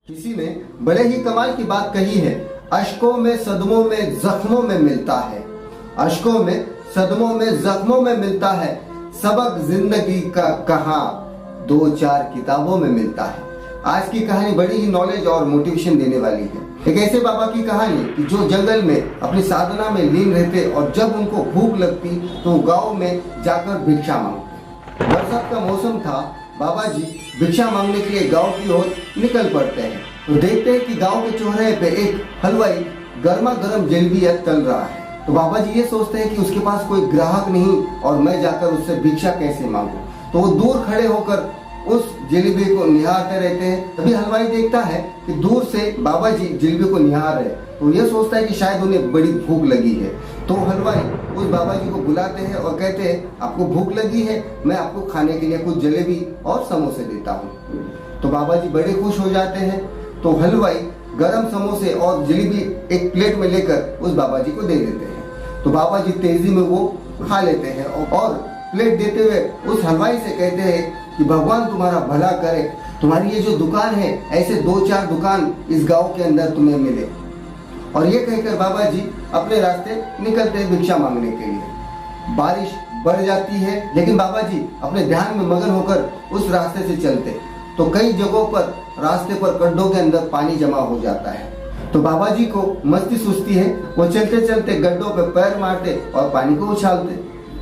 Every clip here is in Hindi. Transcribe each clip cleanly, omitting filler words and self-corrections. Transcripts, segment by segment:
किसी ने बड़े ही कमाल की बात कही है, अश्कों में सदमों में जख्मों में मिलता है। अश्कों में सदमों में जख्मों में मिलता है, सबक जिंदगी का कहाँ दो चार किताबों में मिलता है। आज की कहानी बड़ी ही नॉलेज और मोटिवेशन देने वाली है। एक ऐसे बाबा की कहानी कि जो जंगल में अपनी साधना में लीन रहते और जब उनको भूख लगती तो गांव में जाकर भिक्षा मांगते। बरसात का मौसम था, बाबा जी भिक्षा मांगने के लिए गांव की ओर निकल पड़ते हैं तो देखते हैं कि गांव के चौराहे पे एक हलवाई गर्मा गर्म जलेबी तल रहा है। तो बाबा जी ये सोचते हैं कि उसके पास कोई ग्राहक नहीं और मैं जाकर उससे भिक्षा कैसे मांगू। तो वो दूर खड़े होकर उस जलेबी को निहारते रहते हैं। तभी हलवाई देखता है कि दूर से बाबा जी जलेबी को निहार रहे, तो ये सोचता है कि शायद उन्हें बड़ी भूख लगी है। तो हलवाई उस बाबा जी को बुलाते हैं और कहते हैं, आपको भूख लगी है, मैं आपको खाने के लिए कुछ जलेबी और समोसे देता हूँ। तो बाबा जी बड़े खुश हो जाते हैं। तो हलवाई गरम समोसे और जलेबी एक प्लेट में लेकर उस बाबा जी को दे देते हैं। तो बाबा जी तेजी में वो खा लेते हैं और प्लेट देते हुए उस हलवाई से कहते हैं कि भगवान तुम्हारा भला करे, तुम्हारी ये जो दुकान है ऐसे दो चार दुकान इस गांव के अंदर तुम्हें मिले। और ये कहकर बाबा जी अपने रास्ते निकलते हैं भिक्षा मांगने के लिए। बारिश बढ़ जाती है लेकिन बाबा जी अपने ध्यान में मगन होकर उस रास्ते से चलते तो कई जगहों पर रास्ते पर गड्ढों के अंदर पानी जमा हो जाता है। तो बाबा जी को मस्ती सुस्ती है, वो चलते चलते गड्ढों पे पैर मारते और पानी को उछालते,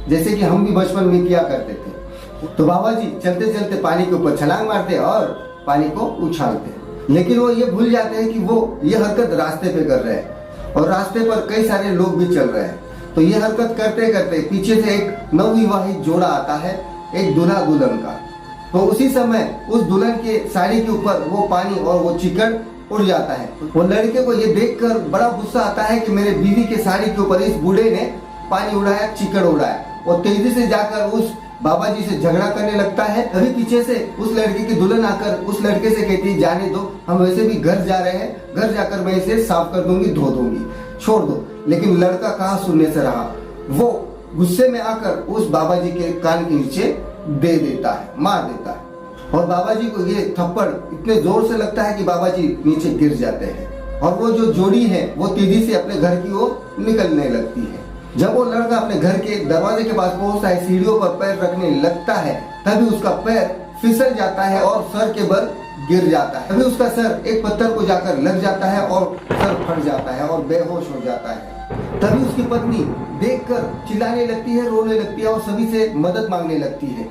जैसे कि हम भी बचपन में किया करते थे। तो बाबा जी चलते चलते पानी के ऊपर छलांग मारते और पानी को उछालते, लेकिन वो ये भूल जाते हैं कि वो ये हरकत रास्ते पे कर रहे हैं और रास्ते पर कई सारे लोग भी चल रहे हैं। तो ये हरकत करते करते पीछे से एक नवविवाहित जोड़ा आता है, एक दूल्हा दुल्हन का। तो उसी समय उस दुल्हन के साड़ी के ऊपर वो पानी और वो चिकन उड़ जाता है। वो लड़के को ये देखकर बड़ा गुस्सा आता है कि मेरे बीवी के साड़ी के ऊपर इस बूढ़े ने पानी उड़ाया, चिकन उड़ाया। वो तेजी से जाकर उस बाबा जी से झगड़ा करने लगता है। तभी पीछे से उस लड़की की दुल्हन आकर उस लड़के से कहती है, जाने दो, हम वैसे भी घर जा रहे हैं, घर जाकर मैं इसे साफ कर दूंगी, धो दूंगी, छोड़ दो। लेकिन लड़का कहाँ सुनने से रहा, वो गुस्से में आकर उस बाबा जी के कान के नीचे दे देता है, मार देता है। और बाबा जी को ये थप्पड़ इतने जोर से लगता है कि बाबा जी नीचे गिर जाते हैं और वो जो जोड़ी है वो तेजी से अपने घर की ओर निकलने लगती है। जब वो लड़का अपने घर के दरवाजे के पास पहुंचता है, सीढ़ियों पर पैर रखने लगता है, तभी उसका पैर फिसल जाता है और सर के बल गिर जाता है। तभी उसका सर एक पत्थर को जाकर लग जाता है और सर फट जाता है और बेहोश हो जाता है। तभी उसकी पत्नी देखकर चिल्लाने लगती है, रोने लगती है और सभी से मदद मांगने लगती है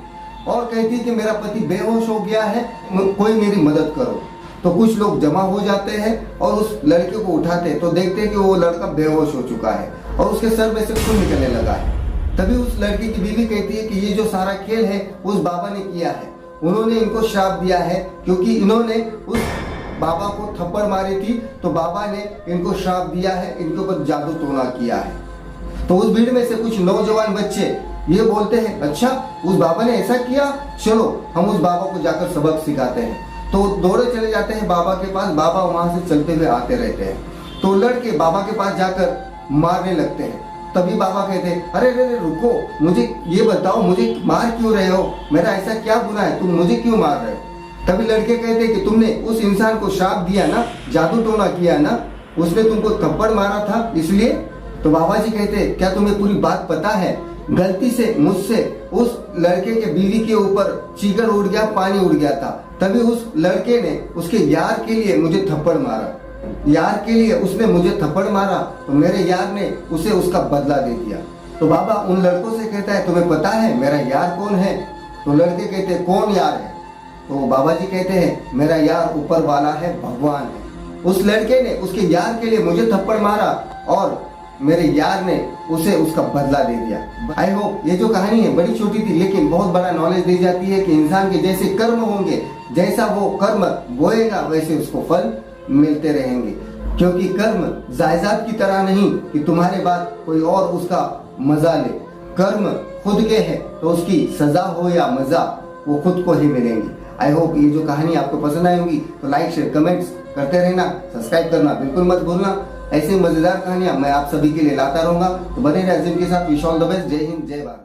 और कहती है कि मेरा पति बेहोश हो गया है, कोई मेरी मदद करो। तो कुछ लोग जमा हो जाते हैं और उस लड़के को उठाते हैं तो देखते हैं कि वो लड़का बेहोश हो चुका है और उसके सर में से खून निकलने लगा है। तभी उस लड़की की बीवी कहती है कि ये जो सारा खेल है उस बाबा ने किया है, उन्होंने इनको श्राप दिया है क्योंकि इन्होंने उस बाबा को थप्पड़ मारी थी तो बाबा ने इनको श्राप दिया है, इनके ऊपर जादू टोना किया है। तो उस भीड़ में से कुछ नौजवान बच्चे ये बोलते हैं, अच्छा उस बाबा ने ऐसा किया, चलो हम उस बाबा को जाकर सबक सिखाते हैं। तो दौड़े चले जाते हैं बाबा के पास, बाबा वहां से चलते हुए आते रहते हैं। तो लड़के बाबा के पास जाकर मारने लगते हैं। तभी बाबा कहते हैं, अरे अरे रुको, मुझे ये बताओ, मुझे मार क्यों रहे हो, मेरा ऐसा क्या गुनाह है, तुम मुझे क्यों मार रहे हो। तभी लड़के कहते हैं कि तुमने उस इंसान को श्राप दिया ना, जादू टोना किया ना, उसने तुमको थप्पड़ मारा था इसलिए। तो बाबा जी कहते हैं, क्या तुम्हें पूरी बात पता है, गलती से मुझसे उस लड़के के बीवी के ऊपर चिकन उड़ गया, पानी उड़ गया था, तभी उस लड़के ने उसके यार के लिए मुझे थप्पड़ मारा, यार के लिए उसने मुझे थप्पड़ मारा तो मेरे यार ने उसे उसका बदला दे दिया। तो बाबा उन लड़कों से कहता है, तुम्हें पता है मेरा यार कौन है। तो लड़के कहते हैं, कौन यार है। तो बाबा जी कहते हैं, मेरा यार ऊपर वाला है, भगवान है। उस लड़के ने उसके यार के लिए मुझे थप्पड़ मारा और मेरे यार ने उसे उसका बदला दे दिया। आई होप ये जो कहानी है बड़ी छोटी थी लेकिन बहुत बड़ा नॉलेज दी जाती है कि इंसान के जैसे कर्म होंगे, जैसा वो कर्म बोएगा वैसे उसको फल मिलते रहेंगे। क्योंकि कर्म जायदाद की तरह नहीं कि तुम्हारे बाद कोई और उसका मजा ले, कर्म खुद के है तो उसकी सजा हो या मजा वो खुद को ही मिलेंगी। आई होप ये जो कहानी आपको पसंद आई होगी, तो लाइक शेयर कमेंट्स करते रहना, सब्सक्राइब करना बिल्कुल मत भूलना। ऐसे मजेदार कहानियां मैं आप सभी के लिए लाता रहूंगा, तो बने रहे जिनके साथ। Wish all the best. जय हिंद, जय भारत।